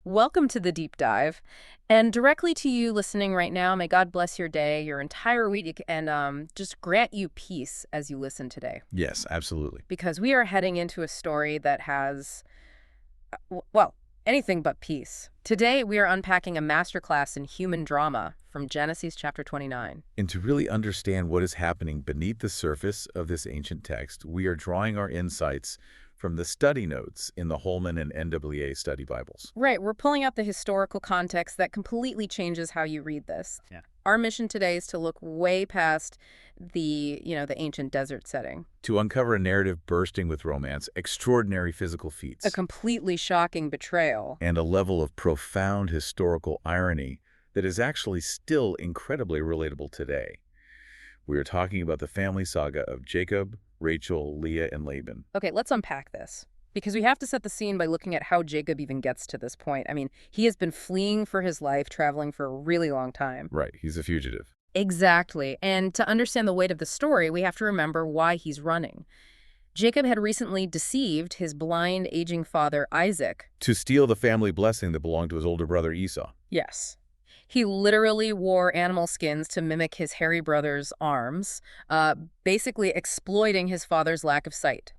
Welcome to the deep dive. And directly to you listening right now, may God bless your day, your entire week, and just grant you peace as you listen today. Yes, absolutely. Because we are heading into a story that has, well, anything but peace. Today, we are unpacking a masterclass in human drama from Genesis chapter 29. And to really understand what is happening beneath the surface of this ancient text, we are drawing our insights from the study notes in the Holman and NAA Study Bibles. Right, we're pulling out the historical context that completely changes how you read this. Yeah. Our mission today is to look way past the ancient desert setting. To uncover a narrative bursting with romance, extraordinary physical feats, A completely shocking betrayal. and a level of profound historical irony that is actually still incredibly relatable today. We are talking about the family saga of Jacob, Rachel, Leah, and Laban. Okay, let's unpack this. Because we have to set the scene by looking at how Jacob even gets to this point. I mean, he has been fleeing for his life, traveling for a really long time. Right, he's a fugitive. Exactly. And to understand the weight of the story, we have to remember why he's running. Jacob had recently deceived his blind, aging father, Isaac. To steal the family blessing that belonged to his older brother Esau. Yes. He literally wore animal skins to mimic his hairy brother's arms, basically exploiting his father's lack of sight.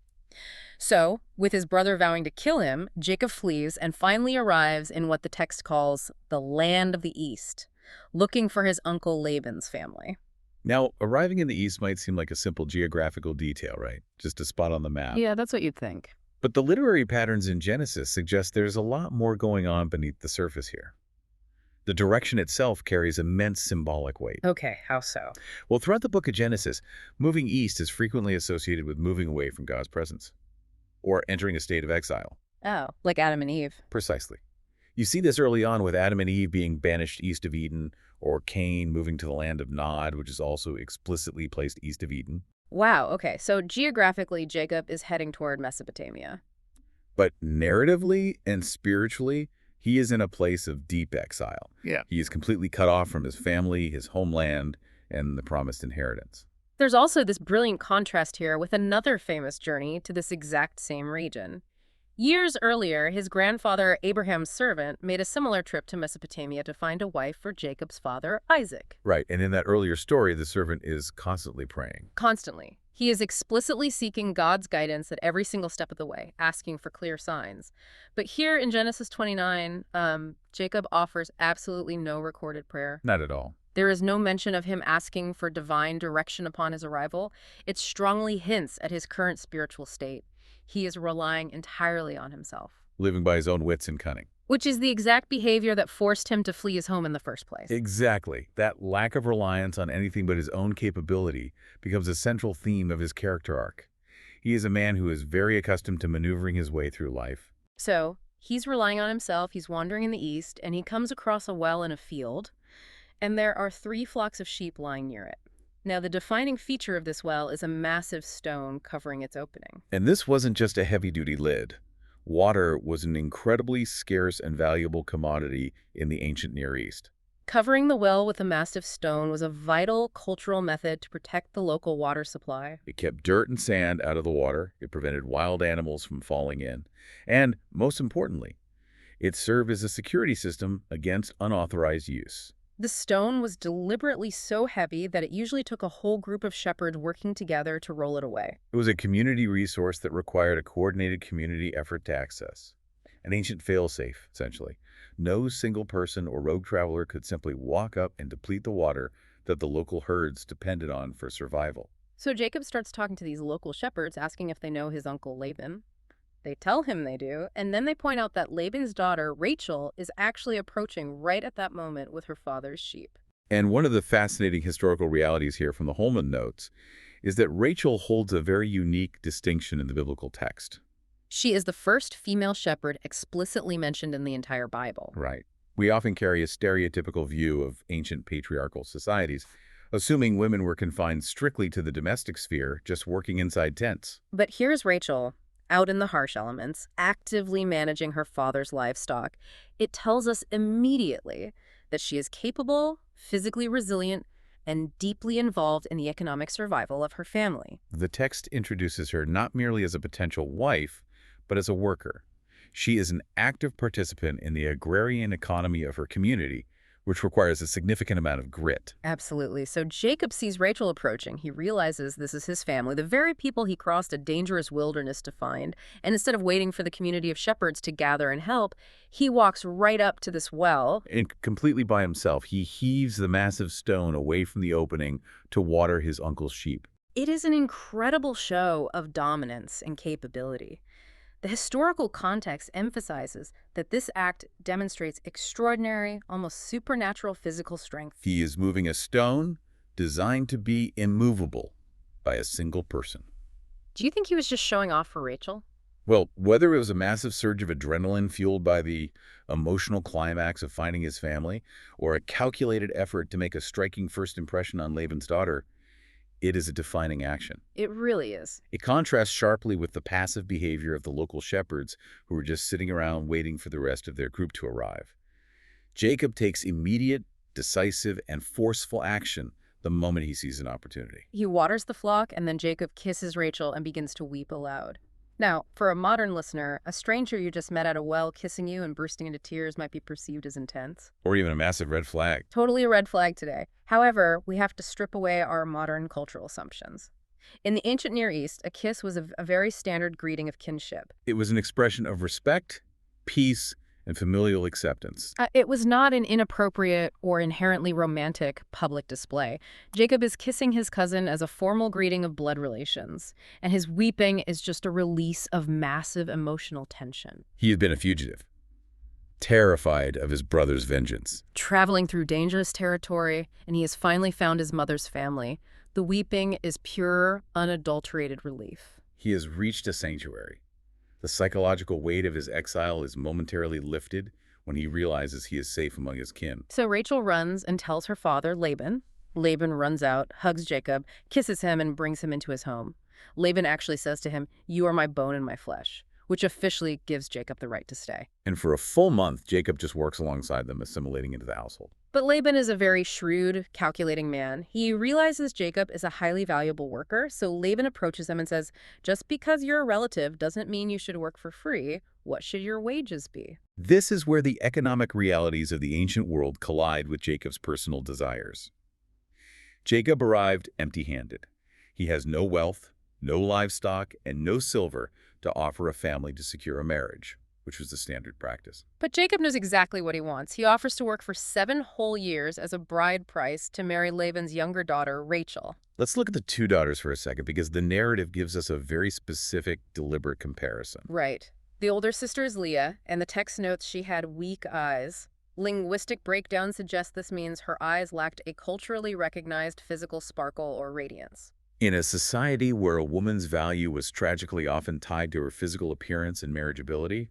So, with his brother vowing to kill him, Jacob flees and finally arrives in what the text calls the land of the East, looking for his uncle Laban's family. Now, arriving in the East might seem like a simple geographical detail, right? Just a spot on the map. Yeah, that's what you'd think. But the literary patterns in Genesis suggest there's a lot more going on beneath the surface here. The direction itself carries immense symbolic weight. Okay, how so? Well, throughout the book of Genesis, moving east is frequently associated with moving away from God's presence, or entering a state of exile. Oh, like Adam and Eve. Precisely. You see this early on with Adam and Eve being banished east of Eden, or Cain moving to the land of Nod, which is also explicitly placed east of Eden. Wow, okay, so geographically, Jacob is heading toward Mesopotamia. But narratively and spiritually, he is in a place of deep exile. Yeah. He is completely cut off from his family, his homeland, and the promised inheritance. There's also this brilliant contrast here with another famous journey to this exact same region. Years earlier, his grandfather, Abraham's servant, made a similar trip to Mesopotamia to find a wife for Jacob's father, Isaac. Right, and in that earlier story, the servant is constantly praying. Constantly. He is explicitly seeking God's guidance at every single step of the way, asking for clear signs. But here in Genesis 29, Jacob offers absolutely no recorded prayer. Not at all. There is no mention of him asking for divine direction upon his arrival. It strongly hints at his current spiritual state. He is relying entirely on himself. Living by his own wits and cunning. Which is the exact behavior that forced him to flee his home in the first place. Exactly. That lack of reliance on anything but his own capability becomes a central theme of his character arc. He is a man who is very accustomed to maneuvering his way through life. So, he's relying on himself, he's wandering in the east, and he comes across a well in a field, and there are 3 flocks of sheep lying near it. Now, the defining feature of this well is a massive stone covering its opening. And this wasn't just a heavy-duty lid. Water was an incredibly scarce and valuable commodity in the ancient Near East. Covering the well with a massive stone was a vital cultural method to protect the local water supply. It kept dirt and sand out of the water, it prevented wild animals from falling in, and, most importantly, it served as a security system against unauthorized use. The stone was deliberately so heavy that it usually took a whole group of shepherds working together to roll it away. It was a community resource that required a coordinated community effort to access. An ancient fail-safe, essentially. No single person or rogue traveler could simply walk up and deplete the water that the local herds depended on for survival. So Jacob starts talking to these local shepherds, asking if they know his uncle Laban. They tell him they do, and then they point out that Laban's daughter, Rachel, is actually approaching right at that moment with her father's sheep. And one of the fascinating historical realities here from the Holman notes is that Rachel holds a very unique distinction in the biblical text. She is the first female shepherd explicitly mentioned in the entire Bible. Right. We often carry a stereotypical view of ancient patriarchal societies, assuming women were confined strictly to the domestic sphere, just working inside tents. But here's Rachel, out in the harsh elements, actively managing her father's livestock. It tells us immediately that she is capable, physically resilient, and deeply involved in the economic survival of her family. The text introduces her not merely as a potential wife, but as a worker. She is an active participant in the agrarian economy of her community, which requires a significant amount of grit. Absolutely. So Jacob sees Rachel approaching. He realizes this is his family, the very people he crossed a dangerous wilderness to find. And instead of waiting for the community of shepherds to gather and help, he walks right up to this well. And completely by himself, he heaves the massive stone away from the opening to water his uncle's sheep. It is an incredible show of dominance and capability. The historical context emphasizes that this act demonstrates extraordinary, almost supernatural physical strength. He is moving a stone designed to be immovable by a single person. Do you think he was just showing off for Rachel? Well, whether it was a massive surge of adrenaline fueled by the emotional climax of finding his family, or a calculated effort to make a striking first impression on Laban's daughter, it is a defining action. It really is. It contrasts sharply with the passive behavior of the local shepherds who were just sitting around waiting for the rest of their group to arrive. Jacob takes immediate, decisive, and forceful action the moment he sees an opportunity. He waters the flock, and then Jacob kisses Rachel and begins to weep aloud. Now, for a modern listener, a stranger you just met at a well kissing you and bursting into tears might be perceived as intense. Or even a massive red flag. Totally a red flag today. However, we have to strip away our modern cultural assumptions. In the ancient Near East, a kiss was a very standard greeting of kinship. It was an expression of respect, peace, and familial acceptance. It was not an inappropriate or inherently romantic public display. Jacob is kissing his cousin as a formal greeting of blood relations, and his weeping is just a release of massive emotional tension. He had been a fugitive, terrified of his brother's vengeance. Traveling through dangerous territory, and he has finally found his mother's family. The weeping is pure, unadulterated relief. He has reached a sanctuary. The psychological weight of his exile is momentarily lifted when he realizes he is safe among his kin. So Rachel runs and tells her father, Laban. Laban runs out, hugs Jacob, kisses him, and brings him into his home. Laban actually says to him, "You are my bone and my flesh," which officially gives Jacob the right to stay. And for a full month, Jacob just works alongside them, assimilating into the household. But Laban is a very shrewd, calculating man. He realizes Jacob is a highly valuable worker, so Laban approaches him and says, "Just because you're a relative doesn't mean you should work for free. What should your wages be?" This is where the economic realities of the ancient world collide with Jacob's personal desires. Jacob arrived empty-handed. He has no wealth, no livestock, and no silver to offer a family to secure a marriage, which was the standard practice. But Jacob knows exactly what he wants. He offers to work for 7 whole years as a bride price to marry Laban's younger daughter, Rachel. Let's look at the two daughters for a second, because the narrative gives us a very specific, deliberate comparison. Right. The older sister is Leah, and the text notes she had weak eyes. Linguistic breakdown suggests this means her eyes lacked a culturally recognized physical sparkle or radiance. In a society where a woman's value was tragically often tied to her physical appearance and marriageability,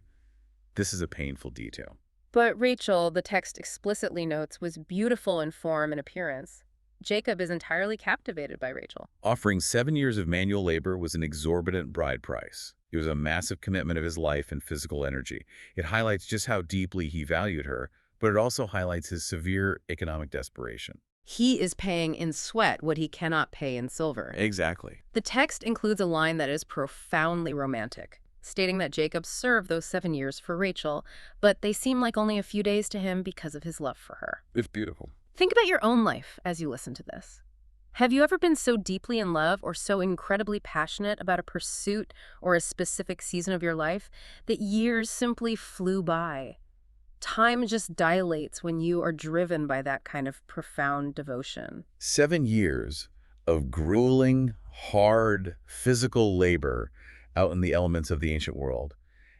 this is a painful detail. But Rachel, the text explicitly notes, was beautiful in form and appearance. Jacob is entirely captivated by Rachel. Offering 7 years of manual labor was an exorbitant bride price. It was a massive commitment of his life and physical energy. It highlights just how deeply he valued her, but it also highlights his severe economic desperation. He is paying in sweat what he cannot pay in silver. Exactly. The text includes a line that is profoundly romantic, stating that Jacob served those 7 years for Rachel, but they seem like only a few days to him because of his love for her. It's beautiful. Think about your own life as you listen to this. Have you ever been so deeply in love or so incredibly passionate about a pursuit or a specific season of your life that years simply flew by? Time just dilates when you are driven by that kind of profound devotion. 7 years of grueling, hard, physical labor out in the elements of the ancient world,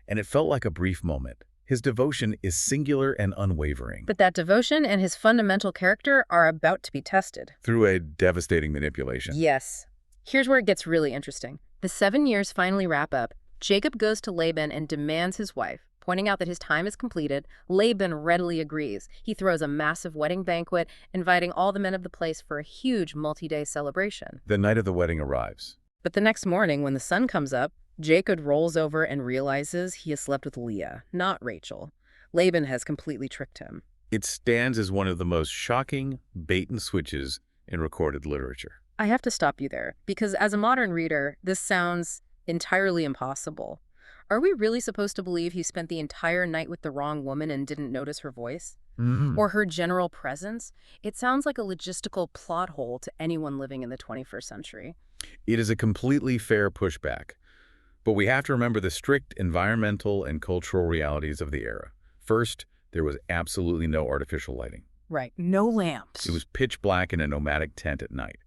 and it felt like a brief moment. His devotion is singular and unwavering. But that devotion and his fundamental character are about to be tested. Through a devastating manipulation. Yes. Here's where it gets really interesting. The 7 years finally wrap up. Jacob goes to Laban and demands his wife. Pointing out that his time is completed, Laban readily agrees. He throws a massive wedding banquet, inviting all the men of the place for a huge multi-day celebration. The night of the wedding arrives. But the next morning, when the sun comes up, Jacob rolls over and realizes he has slept with Leah, not Rachel. Laban has completely tricked him. It stands as one of the most shocking bait and switches in recorded literature. I have to stop you there, because as a modern reader, this sounds entirely impossible. Are we really supposed to believe he spent the entire night with the wrong woman and didn't notice her voice? Mhm. Or her general presence? It sounds like a logistical plot hole to anyone living in the 21st century. It is a completely fair pushback, but we have to remember the strict environmental and cultural realities of the era. First, there was absolutely no artificial lighting. Right. No It lamps. was pitch black in a nomadic tent at night.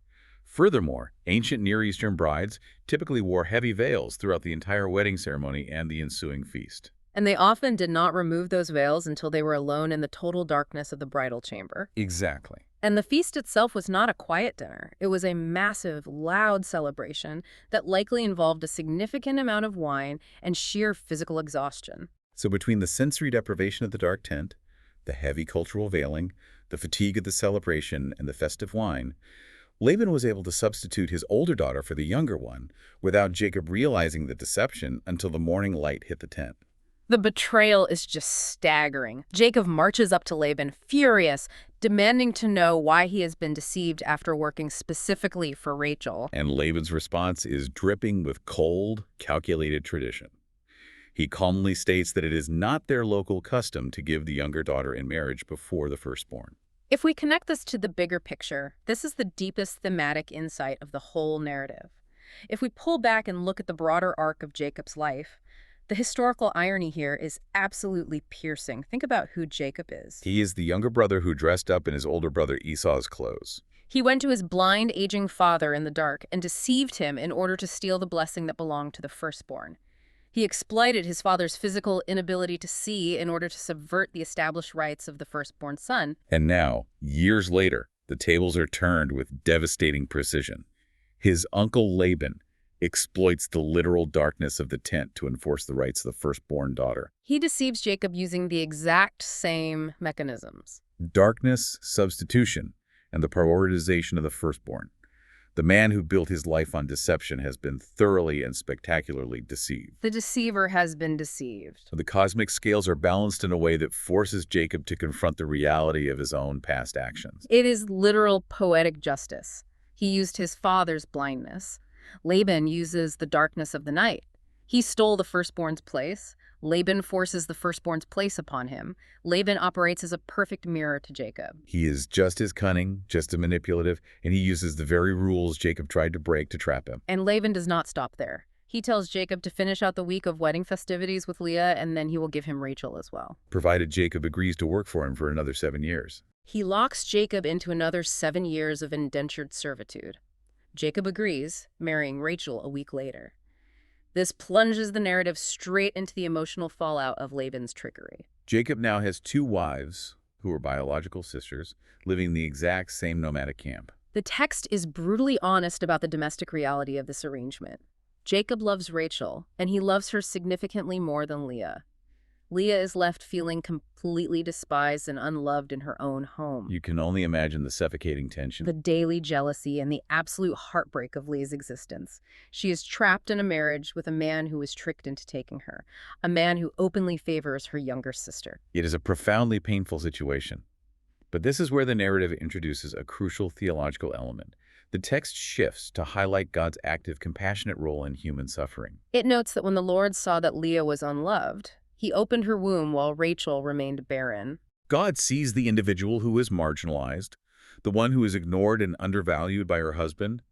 Furthermore, ancient Near Eastern brides typically wore heavy veils throughout the entire wedding ceremony and the ensuing feast. And they often did not remove those veils until they were alone in the total darkness of the bridal chamber. Exactly. And the feast itself was not a quiet dinner. It was a massive, loud celebration that likely involved a significant amount of wine and sheer physical exhaustion. So between the sensory deprivation of the dark tent, the heavy cultural veiling, the fatigue of the celebration, and the festive wine, Laban was able to substitute his older daughter for the younger one without Jacob realizing the deception until the morning light hit the tent. The betrayal is just staggering. Jacob marches up to Laban, furious, demanding to know why he has been deceived after working specifically for Rachel. And Laban's response is dripping with cold, calculated tradition. He calmly states that it is not their local custom to give the younger daughter in marriage before the firstborn. If we connect this to the bigger picture, this is the deepest thematic insight of the whole narrative. If we pull back and look at the broader arc of Jacob's life, the historical irony here is absolutely piercing. Think about who Jacob is. He is the younger brother who dressed up in his older brother Esau's clothes. He went to his blind, aging father in the dark and deceived him in order to steal the blessing that belonged to the firstborn. He exploited his father's physical inability to see in order to subvert the established rights of the firstborn son. And now, years later, the tables are turned with devastating precision. His uncle Laban exploits the literal darkness of the tent to enforce the rights of the firstborn daughter. He deceives Jacob using the exact same mechanisms. Darkness, substitution, and the prioritization of the firstborn. The man who built his life on deception has been thoroughly and spectacularly deceived. The deceiver has been deceived. The cosmic scales are balanced in a way that forces Jacob to confront the reality of his own past actions. It is literal poetic justice. He used his father's blindness. Laban uses the darkness of the night. He stole the firstborn's place. Laban forces the firstborn's place upon him. Laban operates as a perfect mirror to Jacob. He is just as cunning, just as manipulative, and he uses the very rules Jacob tried to break to trap him. And Laban does not stop there. He tells Jacob to finish out the week of wedding festivities with Leah, and then he will give him Rachel as well. Provided Jacob agrees to work for him for another 7 years. He locks Jacob into another 7 years of indentured servitude. Jacob agrees, marrying Rachel a week later. This plunges the narrative straight into the emotional fallout of Laban's trickery. Jacob now has 2 wives, who are biological sisters, living in the exact same nomadic camp. The text is brutally honest about the domestic reality of this arrangement. Jacob loves Rachel, and he loves her significantly more than Leah. Leah is left feeling completely despised and unloved in her own home. You can only imagine the suffocating tension. The daily jealousy and the absolute heartbreak of Leah's existence. She is trapped in a marriage with a man who is tricked into taking her, a man who openly favors her younger sister. It is a profoundly painful situation. But this is where the narrative introduces a crucial theological element. The text shifts to highlight God's active, compassionate role in human suffering. It notes that when the Lord saw that Leah was unloved, he opened her womb while Rachel remained barren. God sees the individual who is marginalized, the one who is ignored and undervalued by her husband,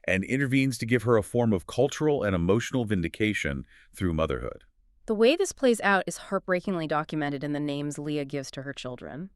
and intervenes to give her a form of cultural and emotional vindication through motherhood. The way this plays out is heartbreakingly documented in the names Leah gives to her children.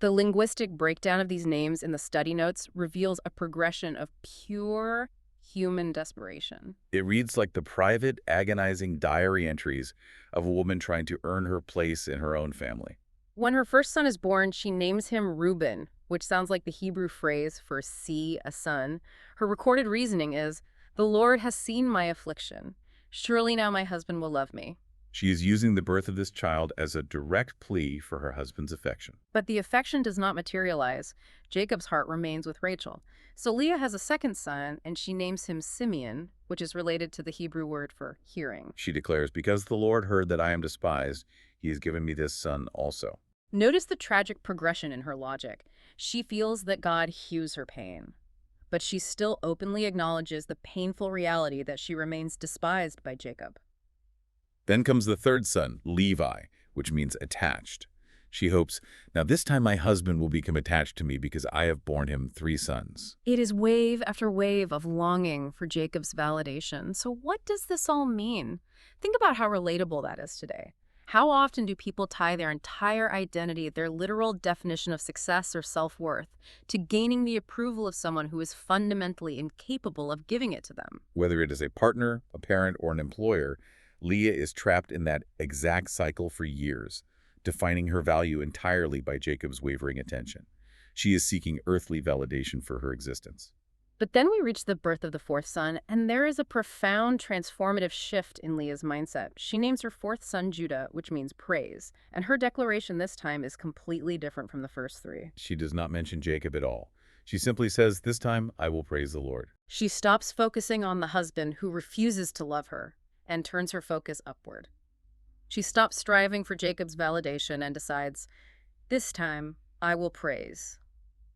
The linguistic breakdown of these names in the study notes reveals a progression of pure human desperation. It reads like the private, agonizing diary entries of a woman trying to earn her place in her own family. When her first son is born, she names him Reuben, which sounds like the Hebrew phrase for see a son. Her recorded reasoning is, "The Lord has seen my affliction. Surely now my husband will love me." She is using the birth of this child as a direct plea for her husband's affection. But the affection does not materialize. Jacob's heart remains with Rachel. So Leah has a second son, and she names him Simeon, which is related to the Hebrew word for hearing. She declares, "Because the Lord heard that I am despised, he has given me this son also." Notice the tragic progression in her logic. She feels that God hews her pain, but she still openly acknowledges the painful reality that she remains despised by Jacob. Then comes the third son, Levi, which means attached. She hopes, now this time my husband will become attached to me because I have borne him 3 sons. It is wave after wave of longing for Jacob's validation. So what does this all mean? Think about how relatable that is today. How often do people tie their entire identity, their literal definition of success or self-worth, to gaining the approval of someone who is fundamentally incapable of giving it to them? Whether it is a partner, a parent, or an employer, Leah is trapped in that exact cycle for years, defining her value entirely by Jacob's wavering attention. She is seeking earthly validation for her existence. But then we reach the birth of the fourth son, and there is a profound transformative shift in Leah's mindset. She names her fourth son Judah, which means praise, and her declaration this time is completely different from the first 3. She does not mention Jacob at all. She simply says, this time I will praise the Lord. She stops focusing on the husband who refuses to love her and turns her focus upward. She stops striving for Jacob's validation and decides, this time I will praise.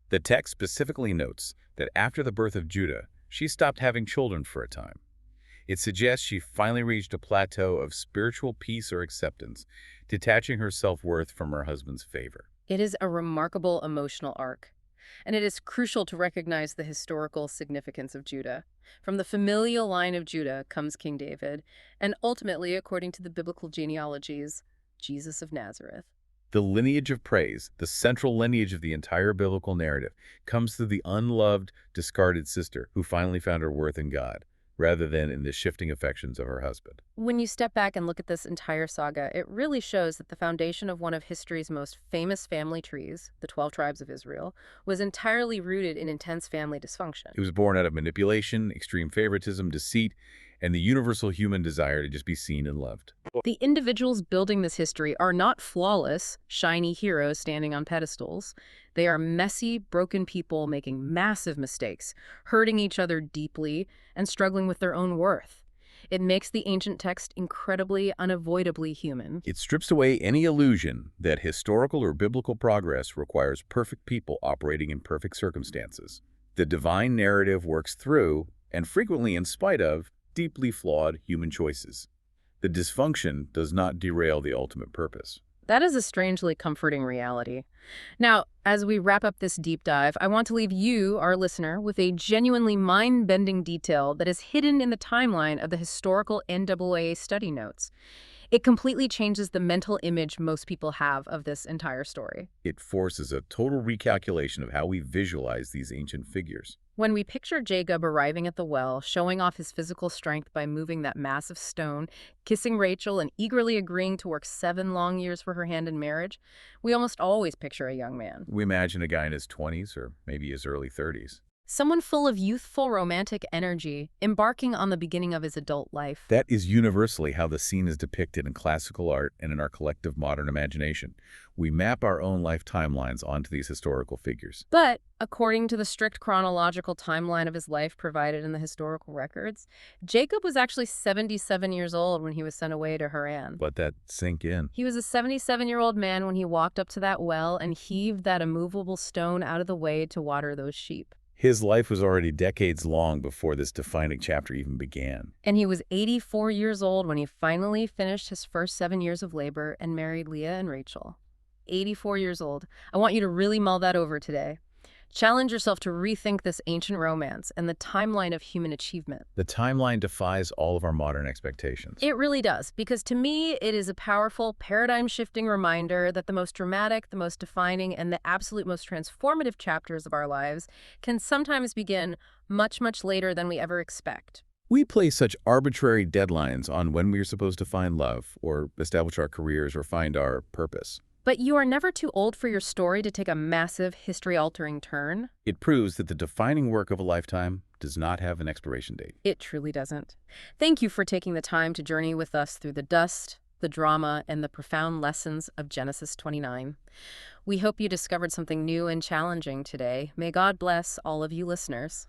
The text specifically notes that after the birth of Judah, she stopped having children for a time. It suggests she finally reached a plateau of spiritual peace or acceptance, detaching her self-worth from her husband's favor. It is a remarkable emotional arc, and it is crucial to recognize the historical significance of Judah. From the familial line of Judah comes King David, and ultimately, according to the biblical genealogies, Jesus of Nazareth. The lineage of praise, the central lineage of the entire biblical narrative, comes through the unloved, discarded sister who finally found her worth in God, rather than in the shifting affections of her husband. When you step back and look at this entire saga, it really shows that the foundation of one of history's most famous family trees, the 12 tribes of Israel, was entirely rooted in intense family dysfunction. It was born out of manipulation, extreme favoritism, deceit, and the universal human desire to just be seen and loved. The individuals building this history are not flawless, shiny heroes standing on pedestals. They are messy, broken people making massive mistakes, hurting each other deeply, and struggling with their own worth. It makes the ancient text incredibly, unavoidably human. It strips away any illusion that historical or biblical progress requires perfect people operating in perfect circumstances. The divine narrative works through, and frequently in spite of, deeply flawed human choices. The dysfunction does not derail the ultimate purpose. That is a strangely comforting reality. Now, as we wrap up this deep dive, I want to leave you, our listener, with a genuinely mind-bending detail that is hidden in the timeline of the historical NAA study notes. It completely changes the mental image most people have of this entire story. It forces a total recalculation of how we visualize these ancient figures. When we picture Jacob arriving at the well, showing off his physical strength by moving that massive stone, kissing Rachel, and eagerly agreeing to work 7 long years for her hand in marriage, we almost always picture a young man. We imagine a guy in his 20s or maybe his early 30s. Someone full of youthful romantic energy, embarking on the beginning of his adult life. That is universally how the scene is depicted in classical art and in our collective modern imagination. We map our own life timelines onto these historical figures. But, according to the strict chronological timeline of his life provided in the historical records, Jacob was actually 77 years old when he was sent away to Haran. Let that sink in. He was a 77-year-old man when he walked up to that well and heaved that immovable stone out of the way to water those sheep. His life was already decades long before this defining chapter even began. And he was 84 years old when he finally finished his first 7 years of labor and married Leah and Rachel. 84 years old. I want you to really mull that over today. Challenge yourself to rethink this ancient romance and the timeline of human achievement. The timeline defies all of our modern expectations. It really does, because to me, it is a powerful, paradigm-shifting reminder that the most dramatic, the most defining, and the absolute most transformative chapters of our lives can sometimes begin much, much later than we ever expect. We place such arbitrary deadlines on when we are supposed to find love, or establish our careers, or find our purpose. But you are never too old for your story to take a massive, history-altering turn. It proves that the defining work of a lifetime does not have an expiration date. It truly doesn't. Thank you for taking the time to journey with us through the dust, the drama, and the profound lessons of Genesis 29. We hope you discovered something new and challenging today. May God bless all of you listeners.